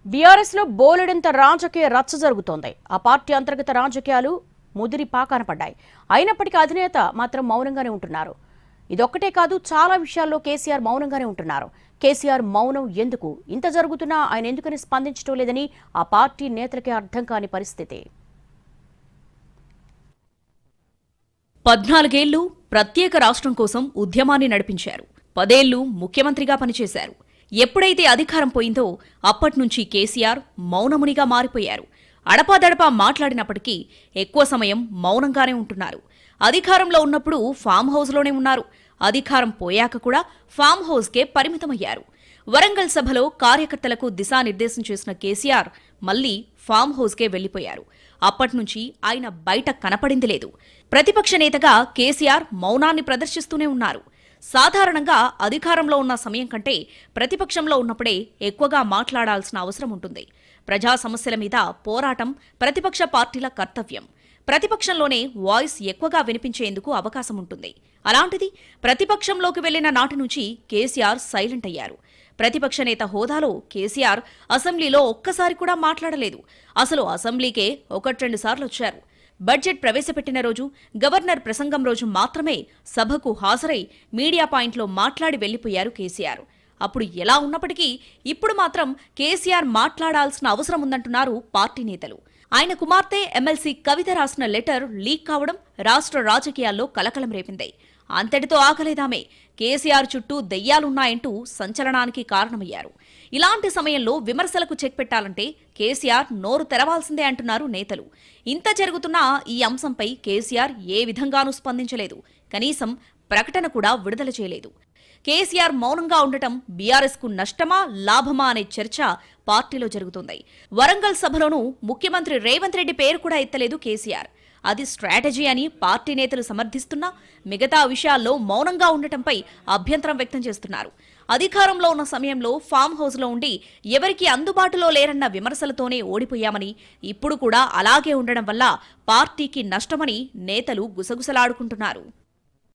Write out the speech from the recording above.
BRS లో బోలెడంత రాజకీయ రచ్చ జరుగుతోంది. ఆ పార్టీ అంతర్గత రాజకీయాలు ముదిరి పాకాన పడ్డాయి. అయినప్పటికీ అధినేత మాత్రం మౌనంగానే ఉంటున్నారు. ఇదొక్కటే కాదు, చాలా విషయాల్లో కేసీఆర్ మౌనంగానే ఉంటున్నారు. కేసీఆర్ మౌనం ఎందుకు? ఇంత జరుగుతున్నా ఆయన ఎందుకని స్పందించడం లేదని ఆ పార్టీ నేతలకే అర్థం కాని పరిస్థితి. 14 ఏళ్లు ప్రత్యేక రాష్ట్రం కోసం ఉద్యమాన్ని నడిపించారు. 10 ఏళ్లు ముఖ్యమంత్రిగా పనిచేశారు. ఎప్పుడైతే అధికారం పోయిందో అప్పట్నుంచి కేసీఆర్ మౌనమునిగా మారిపోయారు. అడపాదడపా మాట్లాడినప్పటికీ ఎక్కువ సమయం మౌనంగానే ఉంటున్నారు. అధికారంలో ఉన్నప్పుడు ఫామ్ హౌస్లోనే ఉన్నారు. అధికారం పోయాక కూడా ఫామ్ హౌస్కే పరిమితమయ్యారు. వరంగల్ సభలో కార్యకర్తలకు దిశానిర్దేశం చేసిన కేసీఆర్ మళ్లీ ఫామ్ హౌస్కే వెళ్లిపోయారు. అప్పట్నుంచి ఆయన బయట కనపడింది లేదు. ప్రతిపక్ష నేతగా కేసీఆర్ మౌనాన్ని ప్రదర్శిస్తూనే ఉన్నారు. సాధారణంగా అధికారంలో ఉన్న సమయం కంటే ప్రతిపక్షంలో ఉన్నప్పుడే ఎక్కువగా మాట్లాడాల్సిన అవసరం ఉంటుంది. ప్రజా సమస్యల మీద పోరాటం ప్రతిపక్ష పార్టీల కర్తవ్యం. ప్రతిపక్షంలోనే వాయిస్ ఎక్కువగా వినిపించేందుకు అవకాశం ఉంటుంది. అలాంటిది ప్రతిపక్షంలోకి వెళ్లిన నాటి నుంచి కేసీఆర్ సైలెంట్ అయ్యారు. ప్రతిపక్ష నేత హోదాలో కేసీఆర్ అసెంబ్లీలో ఒక్కసారి కూడా మాట్లాడలేదు. అసలు అసెంబ్లీకే 1-2 సార్లు వచ్చారు. బడ్జెట్ ప్రవేశపెట్టిన రోజు, గవర్నర్ ప్రసంగం రోజు మాత్రమే సభకు హాజరై మీడియా పాయింట్లో మాట్లాడి వెళ్లిపోయారు కేసీఆర్. అప్పుడు ఎలా ఉన్నప్పటికీ ఇప్పుడు మాత్రం కేసీఆర్ మాట్లాడాల్సిన అవసరం ఉందంటున్నారు పార్టీ నేతలు. ఆయన కుమార్తె ఎమ్మెల్సీ కవిత రాసిన లెటర్ లీక్ కావడం రాష్ట్ర రాజకీయాల్లో కలకలం రేపింది. అంతటితో ఆగలేదామే. కేసీఆర్ చుట్టూ దెయ్యాలున్నాయంటూ సంచలనానికి కారణమయ్యారు. ఇలాంటి సమయంలో విమర్శలకు చెక్ పెట్టాలంటే కేసీఆర్ నోరు తెరవాల్సిందే అంటున్నారు నేతలు. ఇంత జరుగుతున్నా ఈ అంశంపై కేసీఆర్ ఏ విధంగానూ స్పందించలేదు. కనీసం ప్రకటన కూడా విడుదల చేయలేదు. కేసీఆర్ మౌనంగా ఉండటం బీఆర్ఎస్ కు నష్టమా లాభమా అనే చర్చ పార్టీలో జరుగుతోంది. వరంగల్ సభలోనూ ముఖ్యమంత్రి రేవంత్ రెడ్డి పేరు కూడా ఎత్తలేదు కేసీఆర్. అది స్ట్రాటజీ అని పార్టీ నేతలు సమర్థిస్తున్నా మిగతా విషయాల్లో మౌనంగా ఉండటంపై అభ్యంతరం వ్యక్తం చేస్తున్నారు. అధికారంలో ఉన్న సమయంలో ఫామ్ హౌస్లో ఉండి ఎవరికీ అందుబాటులో లేరన్న విమర్శలతోనే ఓడిపోయామని, ఇప్పుడు కూడా అలాగే ఉండడం వల్ల పార్టీకి నష్టమని నేతలు గుసగుసలాడుకుంటున్నారు.